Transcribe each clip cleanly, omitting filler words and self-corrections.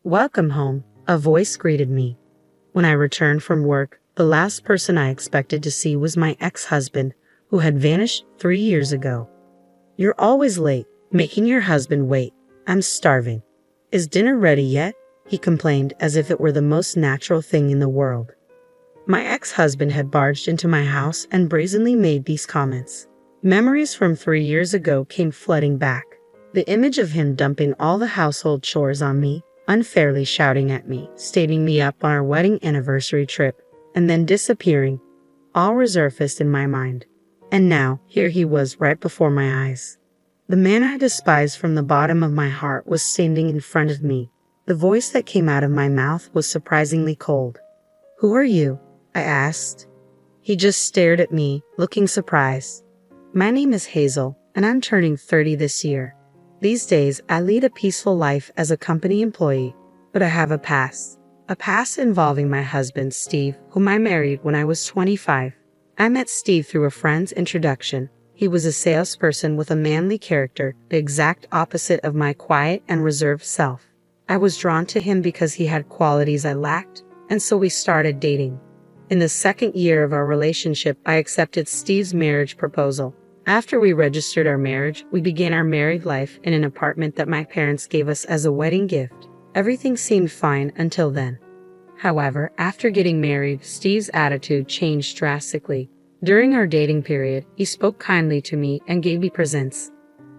Welcome home, a voice greeted me. When I returned from work, the last person I expected to see was my ex-husband, who had vanished 3 years ago. You're always late, making your husband wait. I'm starving. Is dinner ready yet? He complained as if it were the most natural thing in the world. My ex-husband had barged into my house and brazenly made these comments. Memories from 3 years ago came flooding back. The image of him dumping all the household chores on me, unfairly shouting at me, stating me up on our wedding anniversary trip, and then disappearing, all resurfaced in my mind. And now, here he was right before my eyes. The man I despised from the bottom of my heart was standing in front of me. The voice that came out of my mouth was surprisingly cold. "Who are you?" I asked. He just stared at me, looking surprised. "My name is Hazel, and I'm turning 30 this year. These days, I lead a peaceful life as a company employee, but I have a past. A past involving my husband, Steve, whom I married when I was 25. I met Steve through a friend's introduction. He was a salesperson with a manly character, the exact opposite of my quiet and reserved self. I was drawn to him because he had qualities I lacked, and so we started dating. In the second year of our relationship, I accepted Steve's marriage proposal. After we registered our marriage, we began our married life in an apartment that my parents gave us as a wedding gift. Everything seemed fine until then. However, after getting married, Steve's attitude changed drastically. During our dating period, he spoke kindly to me and gave me presents.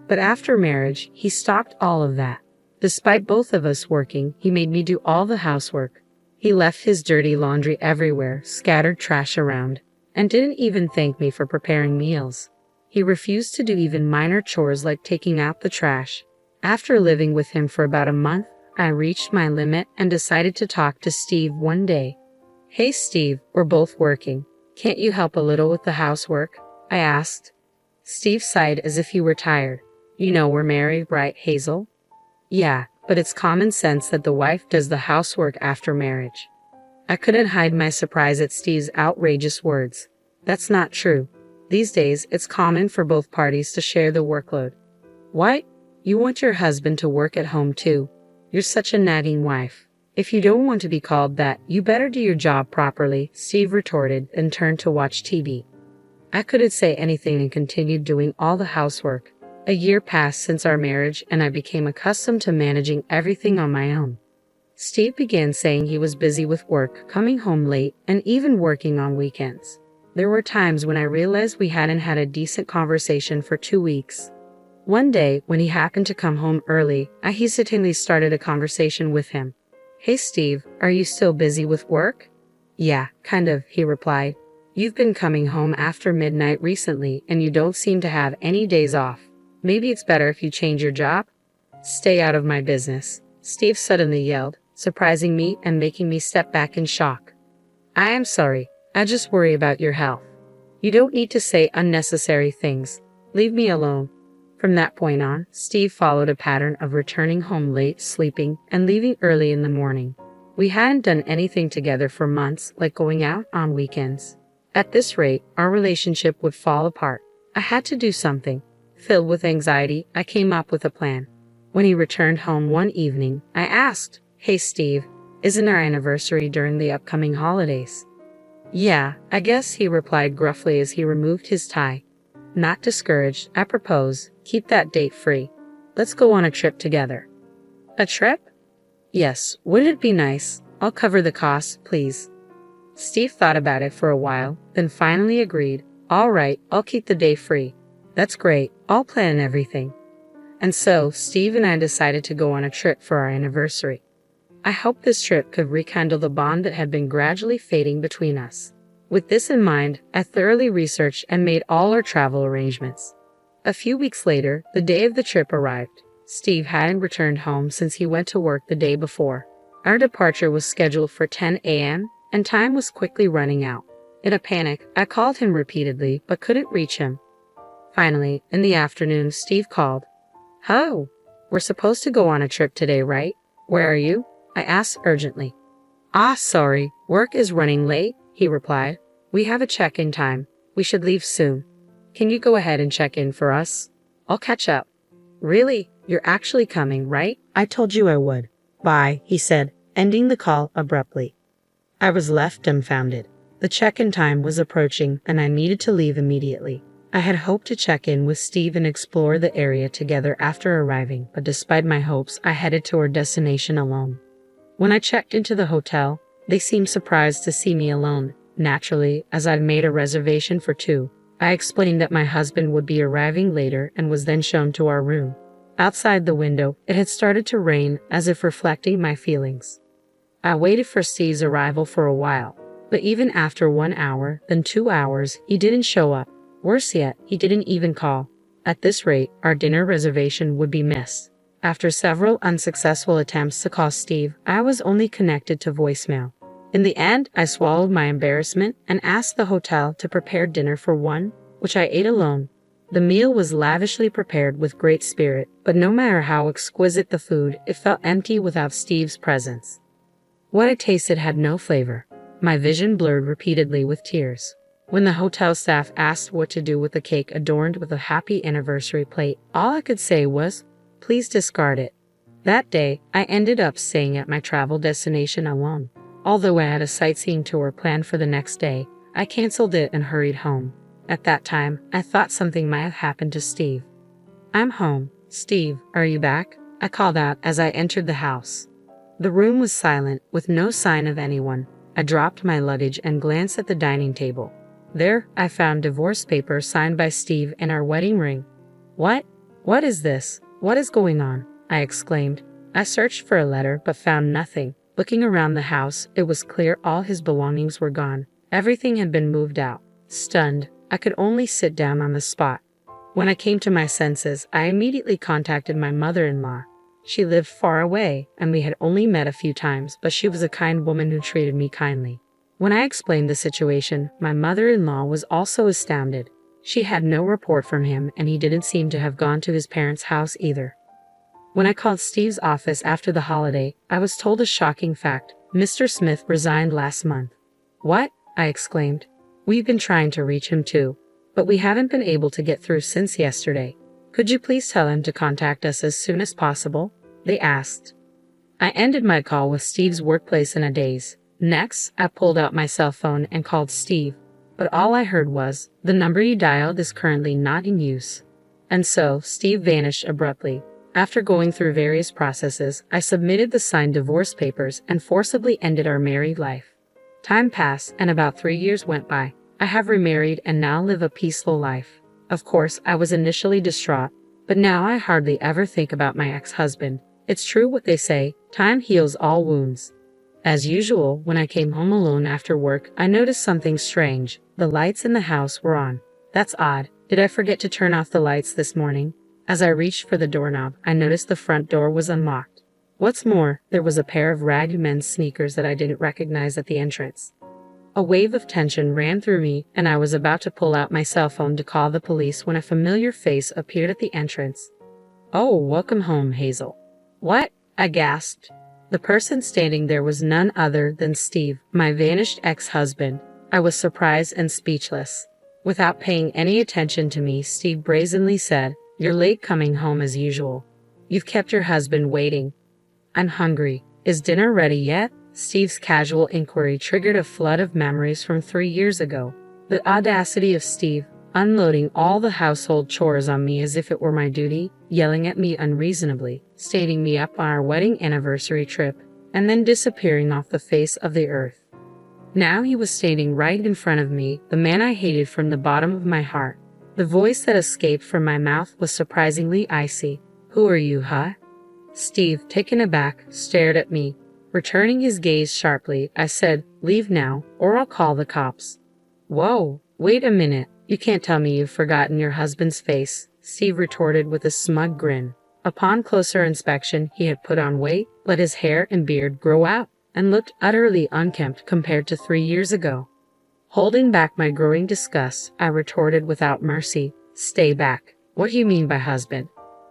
But after marriage, he stopped all of that. Despite both of us working, he made me do all the housework. He left his dirty laundry everywhere, scattered trash around, and didn't even thank me for preparing meals. He refused to do even minor chores like taking out the trash. After living with him for about a month, I reached my limit and decided to talk to Steve one day. "Hey Steve, we're both working. Can't you help a little with the housework?" I asked. Steve sighed as if he were tired. "You know we're married, right, Hazel?" "Yeah, but it's common sense that the wife does the housework after marriage." I couldn't hide my surprise at Steve's outrageous words. "That's not true. These days, it's common for both parties to share the workload." "What? You want your husband to work at home too? You're such a nagging wife. If you don't want to be called that, you better do your job properly," Steve retorted and turned to watch TV. I couldn't say anything and continued doing all the housework. A year passed since our marriage, and I became accustomed to managing everything on my own. Steve began saying he was busy with work, coming home late, and even working on weekends. There were times when I realized we hadn't had a decent conversation for 2 weeks. One day, when he happened to come home early, I hesitantly started a conversation with him. "Hey Steve, are you still busy with work?" "Yeah, kind of," he replied. "You've been coming home after midnight recently, and you don't seem to have any days off. Maybe it's better if you change your job?" "Stay out of my business," Steve suddenly yelled, surprising me and making me step back in shock. "I am sorry. I just worry about your health. You don't need to say unnecessary things. Leave me alone." From that point on, Steve followed a pattern of returning home late, sleeping, and leaving early in the morning. We hadn't done anything together for months, like going out on weekends. At this rate, our relationship would fall apart. I had to do something. Filled with anxiety, I came up with a plan. When he returned home one evening, I asked, "Hey Steve, isn't our anniversary during the upcoming holidays?" "Yeah, I guess," he replied gruffly as he removed his tie. Not discouraged, I proposed, "Keep that date free. Let's go on a trip together." "A trip?" "Yes, wouldn't it be nice? I'll cover the costs, please." Steve thought about it for a while, then finally agreed. "All right, I'll keep the day free." "That's great, I'll plan everything." And so, Steve and I decided to go on a trip for our anniversary. I hoped this trip could rekindle the bond that had been gradually fading between us. With this in mind, I thoroughly researched and made all our travel arrangements. A few weeks later, the day of the trip arrived. Steve hadn't returned home since he went to work the day before. Our departure was scheduled for 10 a.m., and time was quickly running out. In a panic, I called him repeatedly but couldn't reach him. Finally, in the afternoon, Steve called. "Hello, we're supposed to go on a trip today, right? Where are you?" I asked urgently. Sorry, work is running late," he replied. "We have a check-in time. We should leave soon. Can you go ahead and check in for us? I'll catch up." "Really? You're actually coming, right?" "I told you I would. Bye, he said, ending the call abruptly. I was left dumbfounded. The check-in time was approaching, and I needed to leave immediately. I had hoped to check in with Steve and explore the area together after arriving, but despite my hopes, I headed to our destination alone. When I checked into the hotel, they seemed surprised to see me alone. Naturally, as I'd made a reservation for two, I explained that my husband would be arriving later and was then shown to our room. Outside the window, it had started to rain, as if reflecting my feelings. I waited for Steve's arrival for a while, but even after 1 hour, then 2 hours, he didn't show up. Worse yet, he didn't even call. At this rate, our dinner reservation would be missed. After several unsuccessful attempts to call Steve, I was only connected to voicemail. In the end, I swallowed my embarrassment and asked the hotel to prepare dinner for one, which I ate alone. The meal was lavishly prepared with great spirit, but no matter how exquisite the food, it felt empty without Steve's presence. What I tasted had no flavor. My vision blurred repeatedly with tears. When the hotel staff asked what to do with the cake adorned with a happy anniversary plate, all I could say was, "Please discard it." That day, I ended up staying at my travel destination alone. Although I had a sightseeing tour planned for the next day, I canceled it and hurried home. At that time, I thought something might have happened to Steve. "I'm home. Steve, are you back?" I called out as I entered the house. The room was silent, with no sign of anyone. I dropped my luggage and glanced at the dining table. There, I found divorce papers signed by Steve and our wedding ring. What? What is this? What is going on?" I exclaimed. I searched for a letter but found nothing. Looking around the house, it was clear all his belongings were gone. Everything had been moved out. Stunned, I could only sit down on the spot. When I came to my senses, I immediately contacted my mother-in-law. She lived far away, and we had only met a few times, but she was a kind woman who treated me kindly. When I explained the situation, my mother-in-law was also astounded. She had no report from him, and he didn't seem to have gone to his parents' house either. When I called Steve's office after the holiday, I was told a shocking fact. Mr. Smith resigned last month. "What?" I exclaimed. "We've been trying to reach him too, but we haven't been able to get through since yesterday. Could you please tell him to contact us as soon as possible?" they asked. I ended my call with Steve's workplace in a daze. Next, I pulled out my cell phone and called Steve, but all I heard was, "The number you dialed is currently not in use." And so, Steve vanished abruptly. After going through various processes, I submitted the signed divorce papers and forcibly ended our married life. Time passed, and about 3 years went by. I have remarried and now live a peaceful life. Of course, I was initially distraught, but now I hardly ever think about my ex-husband. It's true what they say, time heals all wounds. As usual, when I came home alone after work, I noticed something strange. The lights in the house were on. That's odd. Did I forget to turn off the lights this morning? As I reached for the doorknob, I noticed the front door was unlocked. What's more, there was a pair of ragged men's sneakers that I didn't recognize at the entrance. A wave of tension ran through me, and I was about to pull out my cell phone to call the police when a familiar face appeared at the entrance. "Oh, welcome home, Hazel." "What?" I gasped. The person standing there was none other than Steve, my vanished ex-husband. I was surprised and speechless. Without paying any attention to me, Steve brazenly said, "You're late coming home as usual. You've kept your husband waiting." "I'm hungry. Is dinner ready yet?" Steve's casual inquiry triggered a flood of memories from 3 years ago. The audacity of Steve, unloading all the household chores on me as if it were my duty, yelling at me unreasonably, stating me up on our wedding anniversary trip, and then disappearing off the face of the earth. Now he was standing right in front of me, the man I hated from the bottom of my heart. The voice that escaped from my mouth was surprisingly icy. "Who are you, huh?" Steve, taken aback, stared at me. Returning his gaze sharply, I said, "Leave now, or I'll call the cops." "Whoa, wait a minute. You can't tell me you've forgotten your husband's face," Steve retorted with a smug grin. Upon closer inspection, he had put on weight, let his hair and beard grow out, and looked utterly unkempt compared to 3 years ago. Holding back my growing disgust, I retorted without mercy, "Stay back. What do you mean by husband?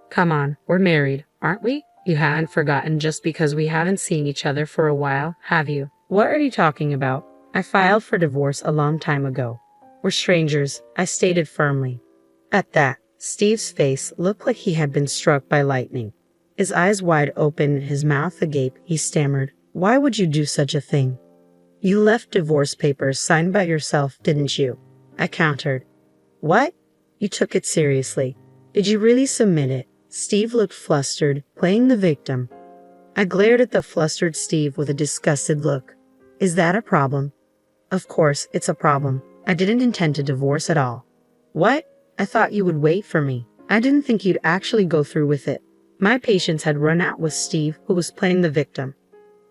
Come on, we're married, aren't we? You haven't forgotten just because we haven't seen each other for a while, have you?" "What are you talking about? I filed for divorce a long time ago. We're strangers," I stated firmly. At that, Steve's face looked like he had been struck by lightning. His eyes wide open, his mouth agape, he stammered, "Why would you do such a thing? You left divorce papers signed by yourself, didn't you?" I countered. "What? You took it seriously? Did you really submit it?" Steve looked flustered, playing the victim. I glared at the flustered Steve with a disgusted look. "Is that a problem?" "Of course, it's a problem. I didn't intend to divorce at all." "What? I thought you would wait for me. I didn't think you'd actually go through with it." My patience had run out with Steve, who was playing the victim.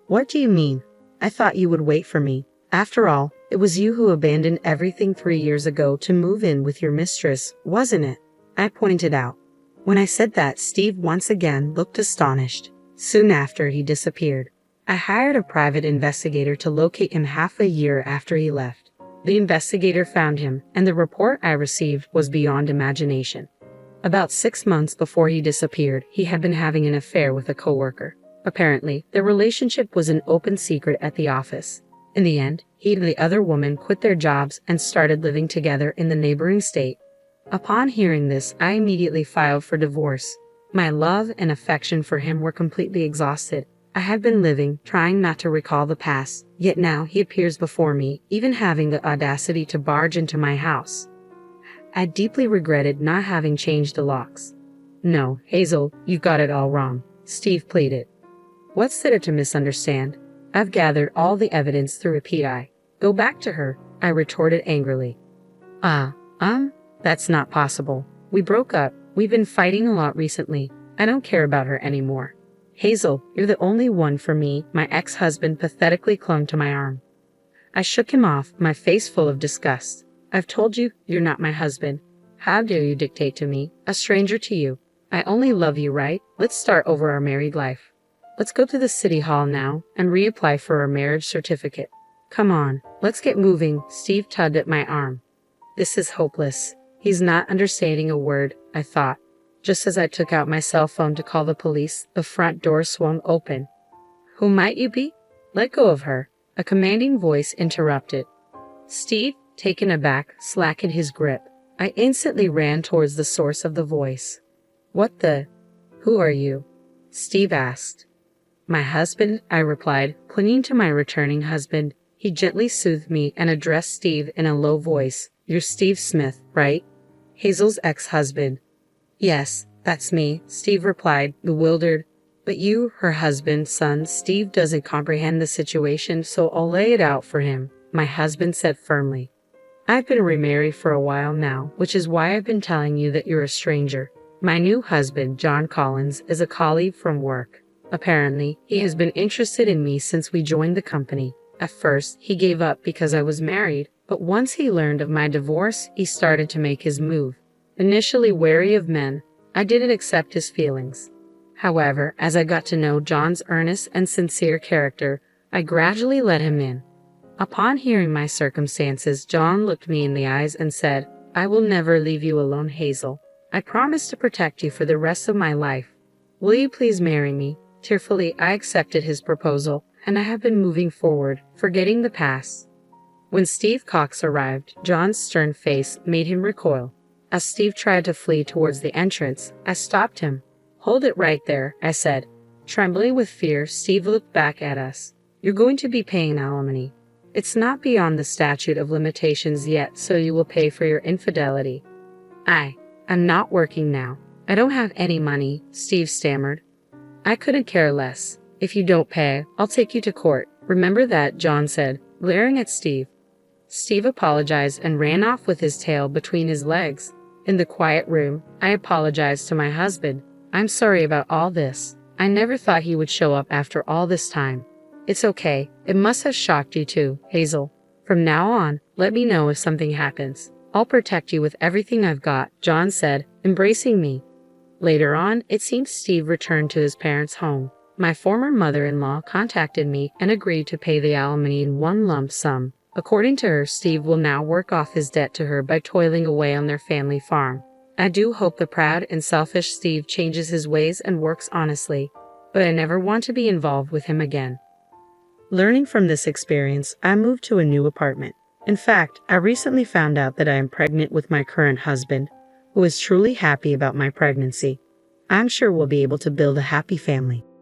"What do you mean? I thought you would wait for me. After all, it was you who abandoned everything 3 years ago to move in with your mistress, wasn't it?" I pointed out. When I said that, Steve once again looked astonished. Soon after, he disappeared. I hired a private investigator to locate him half a year after he left. The investigator found him, and the report I received was beyond imagination. About 6 months before he disappeared, he had been having an affair with a coworker. Apparently, their relationship was an open secret at the office. In the end, he and the other woman quit their jobs and started living together in the neighboring state. Upon hearing this, I immediately filed for divorce. My love and affection for him were completely exhausted. I had been living, trying not to recall the past, yet now he appears before me, even having the audacity to barge into my house. I deeply regretted not having changed the locks. "No, Hazel, you got it all wrong," Steve pleaded. "What's there to misunderstand? I've gathered all the evidence through a PI. Go back to her," I retorted angrily. That's not possible. We broke up. We've been fighting a lot recently. I don't care about her anymore." "Hazel, you're the only one for me," my ex-husband pathetically clung to my arm. I shook him off, my face full of disgust. "I've told you, you're not my husband. How dare you dictate to me, a stranger to you? I only love you, right? Let's start over our married life. Let's go to the city hall now and reapply for our marriage certificate. Come on, let's get moving." Steve tugged at my arm. This is hopeless. He's not understanding a word, I thought. Just as I took out my cell phone to call the police, the front door swung open. "Who might you be?" "Let go of her," a commanding voice interrupted. Steve, taken aback, slackened his grip. I instantly ran towards the source of the voice. "What the? Who are you?" Steve asked. "My husband," I replied, clinging to my returning husband. He gently soothed me and addressed Steve in a low voice. "You're Steve Smith, right? Hazel's ex-husband." "Yes, that's me," Steve replied, bewildered. "But you, her husband, son." Steve doesn't comprehend the situation, so I'll lay it out for him, my husband said firmly. "I've been remarried for a while now, which is why I've been telling you that you're a stranger. My new husband, John Collins, is a colleague from work. Apparently, he has been interested in me since we joined the company. At first, he gave up because I was married, but once he learned of my divorce, he started to make his move. Initially wary of men, I didn't accept his feelings. However, as I got to know John's earnest and sincere character, I gradually let him in. Upon hearing my circumstances, John looked me in the eyes and said, "I will never leave you alone, Hazel. I promise to protect you for the rest of my life. Will you please marry me?" Tearfully, I accepted his proposal, and I have been moving forward, forgetting the past. When Steve Cox arrived, John's stern face made him recoil. As Steve tried to flee towards the entrance, I stopped him. "Hold it right there," I said. Trembling with fear, Steve looked back at us. "You're going to be paying alimony. It's not beyond the statute of limitations yet, so you will pay for your infidelity." I'm not working now. I don't have any money," Steve stammered. "I couldn't care less. If you don't pay, I'll take you to court. Remember that," John said, glaring at Steve. Steve apologized and ran off with his tail between his legs. In the quiet room, I apologized to my husband. "I'm sorry about all this. I never thought he would show up after all this time." "It's okay. It must have shocked you too, Hazel. From now on, let me know if something happens. I'll protect you with everything I've got," John said, embracing me. Later on, it seems Steve returned to his parents' home. My former mother-in-law contacted me and agreed to pay the alimony in one lump sum. According to her, Steve will now work off his debt to her by toiling away on their family farm. I do hope the proud and selfish Steve changes his ways and works honestly, but I never want to be involved with him again. Learning from this experience, I moved to a new apartment. In fact, I recently found out that I am pregnant with my current husband, who is truly happy about my pregnancy. I'm sure we'll be able to build a happy family.